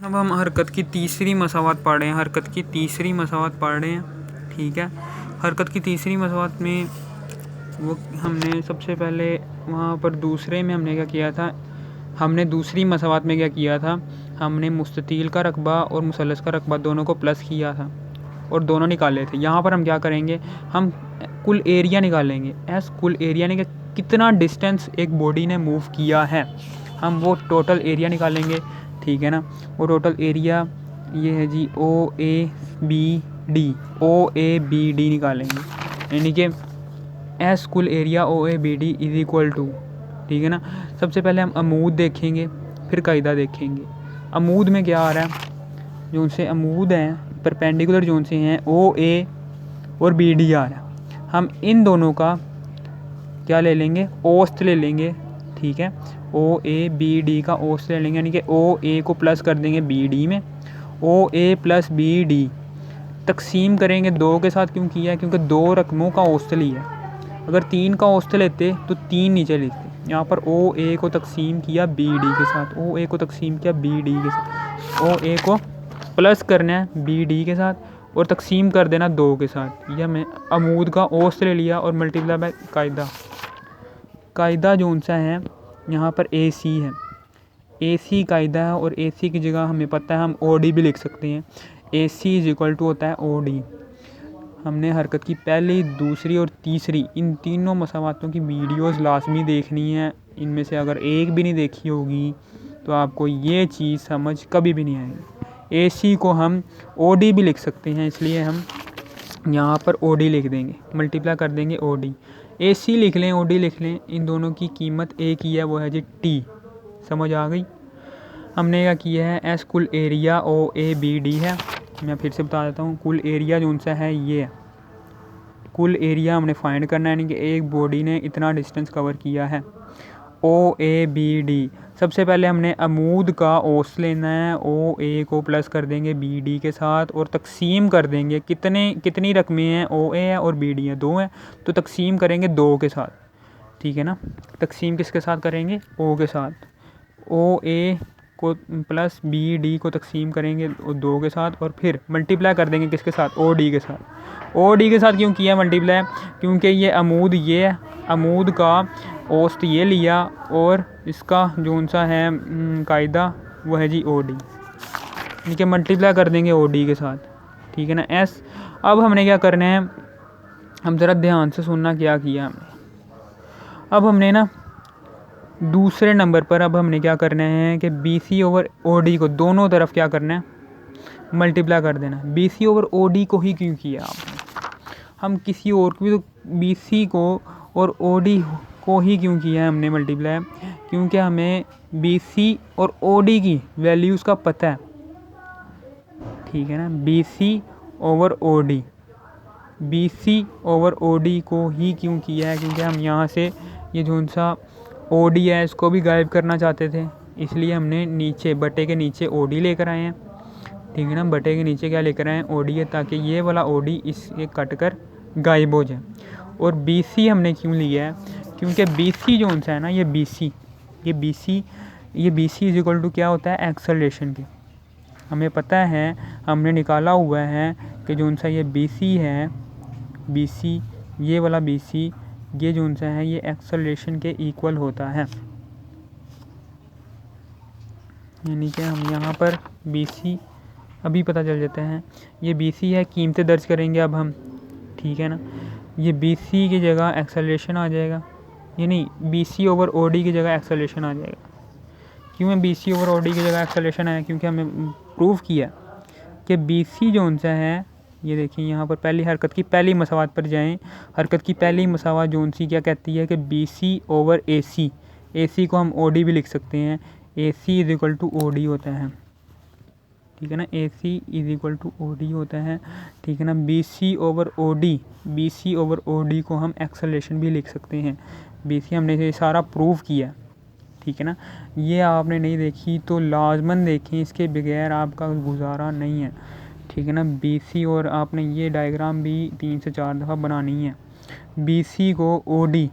अब हम हरकत की तीसरी मसावत पढ़ रहे हैं। हरकत की तीसरी मसावत पढ़ रहे हैं, ठीक है। हरकत की तीसरी मसावत में वो हमने सबसे पहले वहाँ पर दूसरे में हमने क्या किया था, हमने दूसरी मसावत में क्या किया था, हमने मुस्ततील का रकबा और मुसल्लस का रकबा दोनों को प्लस किया था और दोनों निकाले थे। यहाँ पर हम क्या करेंगे, हम कुल एरिया निकालेंगे। कुल एरिया ने कितना डिस्टेंस एक बॉडी ने मूव किया है, हम वो टोटल एरिया निकालेंगे, ठीक है ना। वो टोटल एरिया ये है जी OABD निकालेंगे, यानी कि एस कुल area OABD is equal to, ठीक है ना। सबसे पहले हम अमूद देखेंगे, फिर कायदा देखेंगे। अमूद में क्या आ रहा है, जो उनसे अमूद हैं परपेंडिकुलर जो उनसे हैं OA और BD आ रहा है। हम इन दोनों का क्या ले लेंगे, औसत ले लेंगे, ठीक है। OABD का औसत ले लेंगे, यानी कि OA को प्लस कर देंगे BD में, OA प्लस BD तकसीम करेंगे 2 के साथ। क्यों किया है, क्योंकि 2 रकमों का औसत लिया है। अगर 3 का औसत लेते तो 3 नीचे लिखते। यहाँ पर OA को तकसीम किया BD के साथ, OA को तकसीम किया BD के साथ, OA को प्लस करना है BD के साथ और तकसीम कर देना 2 के साथ। यह हमें अमूद का औसत ले लिया और मल्टीप्लाई बाय कायदा। कायदा जो सा है यहाँ पर AC है, AC कायदा है और AC की जगह हमें पता है हम OD भी लिख सकते हैं। AC इज इक्वल टू होता है OD। हमने हरकत की पहली, दूसरी और तीसरी इन तीनों मसावातों की वीडियोस लाजमी देखनी है। इनमें से अगर एक भी नहीं देखी होगी तो आपको ये चीज़ समझ कभी भी नहीं आएगी। AC को हम OD भी लिख सकते हैं, इसलिए हम यहाँ पर OD लिख देंगे, मल्टीप्लाई कर देंगे OD। AC लिख लें, OD लिख लें, इन दोनों की कीमत एक ही है, वो है जी T। समझ आ गई। हमने क्या किया है, एस कुल एरिया OABD है। मैं फिर से बता देता हूँ, कुल एरिया जो उनसा है ये है। कुल एरिया हमने फाइंड करना है, यानी कि एक बॉडी ने इतना डिस्टेंस कवर किया है OABD। सबसे पहले हमने अमूद का औसत लेना है, OA को प्लस कर देंगे BD के साथ और तकसीम कर देंगे कितनी रकमें हैं, OA है और BD है, 2 हैं, तो तकसीम करेंगे 2 के साथ, ठीक है ना। तकसीम किसके साथ करेंगे, O के साथ। OA को प्लस BD को तकसीम करेंगे 2 के साथ और फिर मल्टीप्लाई कर देंगे किसके साथ, OD के साथ। OD के साथ क्यों किया मल्टीप्लाई, क्योंकि ये अमूद, ये अमूद का औसत ये लिया और इसका जो सा है कायदा वो है जी OD, यानी कि मल्टीप्लाई कर देंगे OD के साथ, ठीक है ना। S अब हमने क्या करना है, हम ज़रा ध्यान से सुनना क्या किया हमने। अब हमने ना दूसरे नंबर पर अब हमने क्या करना है कि BC ओवर OD को दोनों तरफ क्या करना है, मल्टीप्लाई कर देना। BC ओवर OD को ही क्यों किया आपने, हम किसी और को भी तो BC को और OD को ही क्यों किया है हमने मल्टीप्लाई, क्योंकि हमें BC और OD की वैल्यूज़ का पता है, ठीक है ना। BC over OD, BC over OD को ही क्यों किया है, क्योंकि हम यहाँ से ये जो सा OD है इसको भी गायब करना चाहते थे, इसलिए हमने नीचे बटे के नीचे OD लेकर आए हैं, ठीक है ना। बटे के नीचे क्या लेकर आए हैं, OD है, ताकि ये वाला OD इससे कट कर गायब हो जाए। और BC हमने क्यों लिया है, क्योंकि BC जो उनसा है ना, ये BC इज इक्वल टू क्या होता है, एक्सेलरेशन के। हमें पता है, हमने निकाला हुआ है कि जो उनसा ये BC है, BC ये वाला BC ये जो उनसा है ये एक्सेलरेशन के इक्वल होता है, यानी कि हम यहाँ पर BC अभी पता चल जाता है, ये BC है, कीमतें दर्ज करेंगे अब हम, ठीक है ना। ये BC की जगह एक्सेलरेशन आ जाएगा, यानी BC ओवर OD की जगह एक्सेलरेशन आ जाएगा। क्यों है BC ओवर OD की जगह एक्सेलरेशन आया, क्योंकि हमने प्रूव किया कि BC जो उनसा है, ये देखिए यहाँ पर पहली हरकत की पहली मसावत पर जाएं। हरकत की पहली मसावत जो उनसी क्या कहती है कि BC ओवर AC, AC को हम OD भी लिख सकते हैं, AC is equal to OD होता है, ठीक है ना। AC is equal to OD होता है, ठीक है ना। BC ओवर OD को हम एक्सेलरेशन भी लिख सकते हैं। BC हमने ये सारा प्रूव किया, ठीक है ना। ये आपने नहीं देखी तो लाजमन देखें, इसके बगैर आपका गुजारा नहीं है, ठीक है ना। BC और आपने ये डायग्राम भी 3 से 4 दफ़ा बनानी है। BC को OD,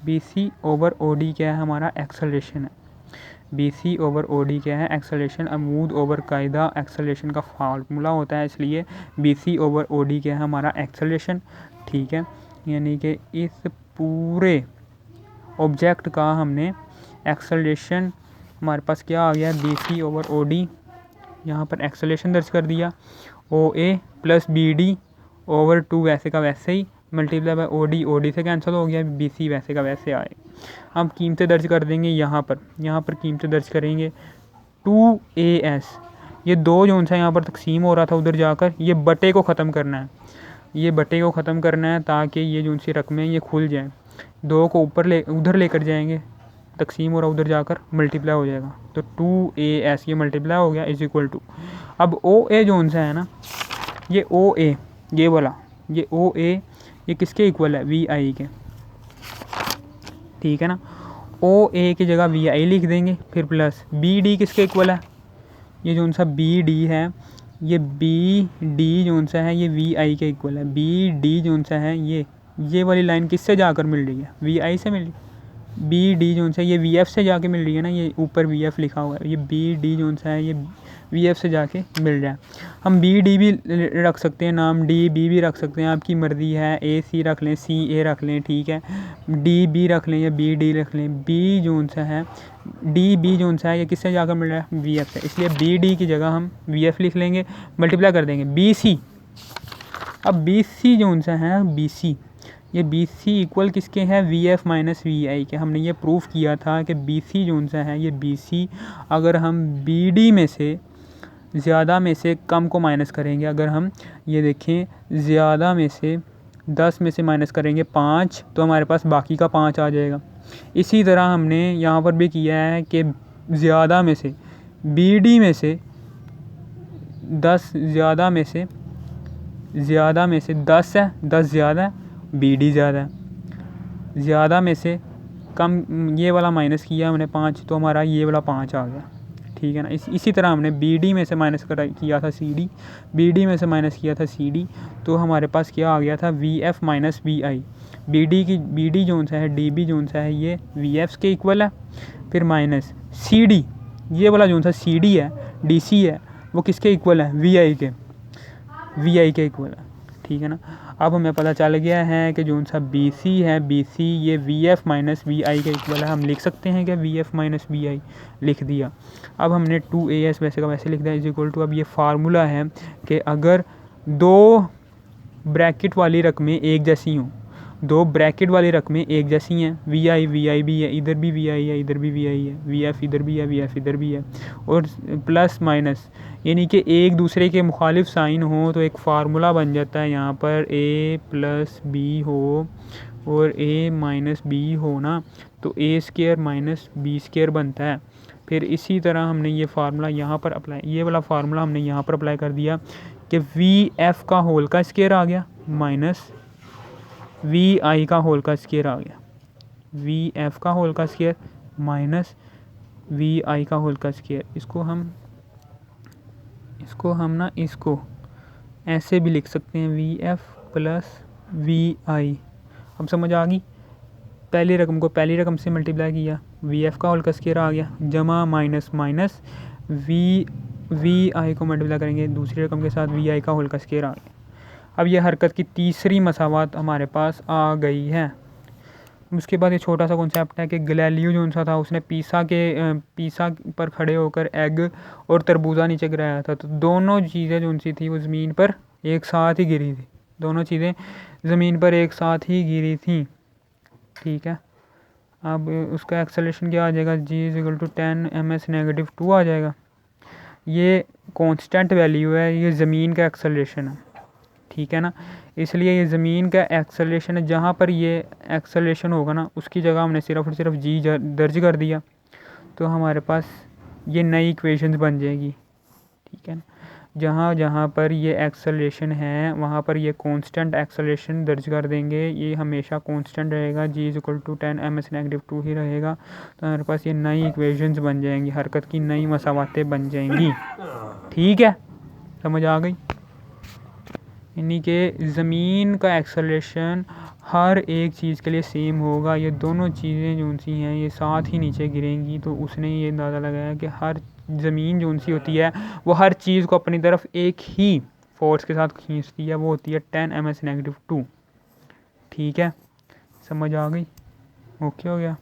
BC ओवर OD क्या है, हमारा एक्सेलरेशन है। B C over O D क्या है, एक्सेलरेशन। अमूद ओवर कायदा एक्सेलरेशन का फार्मूला होता है, इसलिए B C over O D क्या है हमारा एक्सेलरेशन। ठीक है, यानी कि इस पूरे ऑब्जेक्ट का हमने एक्सेलरेशन, हमारे पास क्या आ गया, B C over O D, यहाँ पर एक्सेलरेशन दर्ज कर दिया। O A plus B D over 2 वैसे का वैसे ही मल्टीप्लाई बाय ओ डी से कैंसिल हो गया, बी सी वैसे का वैसे आए। हम कीमतें दर्ज कर देंगे यहाँ पर कीमतें दर्ज करेंगे 2AS। ये 2 जो सा यहाँ पर तकसीम हो रहा था उधर जाकर, ये बटे को ख़त्म करना है, ये बटे को ख़त्म करना है ताकि ये जो सी रकमें ये खुल जाएँ। 2 को उधर लेकर जाएंगे, तकसीम हो रहा उधर जाकर मल्टीप्लाई हो जाएगा, तो 2AS ये मल्टीप्लाई हो गया इज इक्वल टू। अब OA जो सा है ना, ये OA ये वाला, ये OA ये किसके इक्वल है, VI के। ठीक है ना, OA की जगह VI लिख देंगे, फिर प्लस BD किसके इक्वल है, ये जो सा BD है, ये BD जो सा है ये VI के इक्वल है। BD जो सा है ये वाली लाइन किससे जाकर मिल रही है, VI से मिल रही है। BD जो सा ये VF से जाके मिल रही है ना, ये ऊपर VF लिखा हुआ है, ये BD जो सा है ये VF से जाके मिल रहा है। हम BD भी रख सकते हैं नाम, DB भी रख सकते हैं, आपकी मर्ज़ी है। AC रख लें, CA रख लें, ठीक है, DB रख लें या BD रख लें। B जो सा है, DB जो सा है ये किससे जाकर मिल रहा है, VF से, इसलिए BD की जगह हम VF लिख लेंगे, मल्टीप्लाई कर देंगे BC। अब BC जो सा है, BC ये BC इक्वल किसके हैं, VF माइनस VI के। हमने ये प्रूफ किया था कि BC जो सा है ये BC, अगर हम BD में से ज़्यादा में से कम को माइनस करेंगे, अगर हम ये देखें ज़्यादा में से 10 में से माइनस करेंगे 5, तो हमारे पास बाकी का 5 आ जाएगा। इसी तरह हमने यहाँ पर भी किया है कि ज़्यादा में से BD में से 10 ज़्यादा में से 10 है, 10 ज़्यादा है, BD ज़्यादा है। ज़्यादा में से कम ये वाला माइनस किया हमने 5, तो हमारा ये वाला 5 आ गया। ठीक है ना, इसी तरह हमने BD में से माइनस किया था CD, BD में से माइनस किया था CD, तो हमारे पास क्या आ गया था, VF माइनस VI। BD जो सा है, DB जो सा है ये VF के इक्वल है, फिर माइनस CD, ये वाला जो सा CD है, DC है, वो किसके इक्वल है, VI के इक्वल है। ठीक है ना, अब हमें पता चल गया है कि जो सा BC है, BC ये VF माइनस VI के इक्वल है। हम लिख सकते हैं क्या, VF माइनस VI लिख दिया। अब हमने 2AS वैसे का वैसे लिख दिया इज इक्वल टू। अब ये फार्मूला है कि अगर 2 ब्रैकेट वाली रकमें एक जैसी हों, 2 ब्रैकेट वाली रकमें एक जैसी हैं, VI भी है, इधर भी VI है, इधर भी VI है, VF इधर भी है, VF इधर भी है, और प्लस माइनस यानी कि एक दूसरे के मुखालिफ साइन हो, तो एक फार्मूला बन जाता है यहाँ पर A प्लस B हो और A माइनस B हो ना, तो A square minus B square बनता है। फिर इसी तरह हमने ये फार्मूला यहाँ पर अप्लाई, ये वाला फार्मूला हमने यहाँ पर अप्लाई कर दिया कि VF का होल का स्क्वायर आ गया माइनस VI का होल का स्क्वायर आ गया, VF का होल का स्क्वायर माइनस VI का होल का स्क्वायर। इसको ऐसे भी लिख सकते हैं, VF प्लस VI। अब समझ आ गई, पहली रकम को पहली रकम से मल्टीप्लाई किया, VF का होल का स्क्वायर आ गया, जमा माइनस VI को मल्टीप्लाई करेंगे दूसरी रकम के साथ, VI का होल का स्क्वायर आ गया। अब ये हरकत की तीसरी मसावात हमारे पास आ गई है। उसके बाद ये छोटा सा कॉन्सेप्ट है कि गैलीलियो जो सा था, उसने पीसा पर खड़े होकर एग और तरबूजा नीचे गिराया था, तो दोनों चीज़ें जो सी थी वो ज़मीन पर एक साथ ही गिरी थी, दोनों चीज़ें ज़मीन पर एक साथ ही गिरी थी। ठीक है, अब उसका एक्सेलरेशन क्या आ जाएगा, G = 10 ms-2 आ जाएगा। ये कांस्टेंट वैल्यू है, ये ज़मीन का एक्सेलरेशन है। ठीक है ना, इसलिए ये ज़मीन का एक्सेलरेशन है, जहाँ पर ये एक्सेलरेशन होगा ना उसकी जगह हमने सिर्फ और सिर्फ G दर्ज कर दिया, तो हमारे पास ये नई इक्वेशंस बन जाएगी। ठीक है ना, जहाँ जहाँ पर ये एक्सेलरेशन है वहाँ पर ये कांस्टेंट एक्सेलरेशन दर्ज कर देंगे, ये हमेशा कांस्टेंट रहेगा, G = 10 ms-2 ही रहेगा, तो हमारे पास ये नई इक्वेशंस बन जाएंगी, हरकत की नई मसावातें बन जाएंगी। ठीक है, समझ आ गई। यानी कि ज़मीन का एक्सेलरेशन हर एक चीज़ के लिए सेम होगा। ये दोनों चीज़ें जो सी हैं ये साथ ही नीचे गिरेंगी, तो उसने ये अंदाज़ा लगाया कि हर ज़मीन जो सी होती है वो हर चीज़ को अपनी तरफ एक ही फोर्स के साथ खींचती है, वो होती है 10 ms-2। ठीक है, समझ आ गई? ओके हो गया।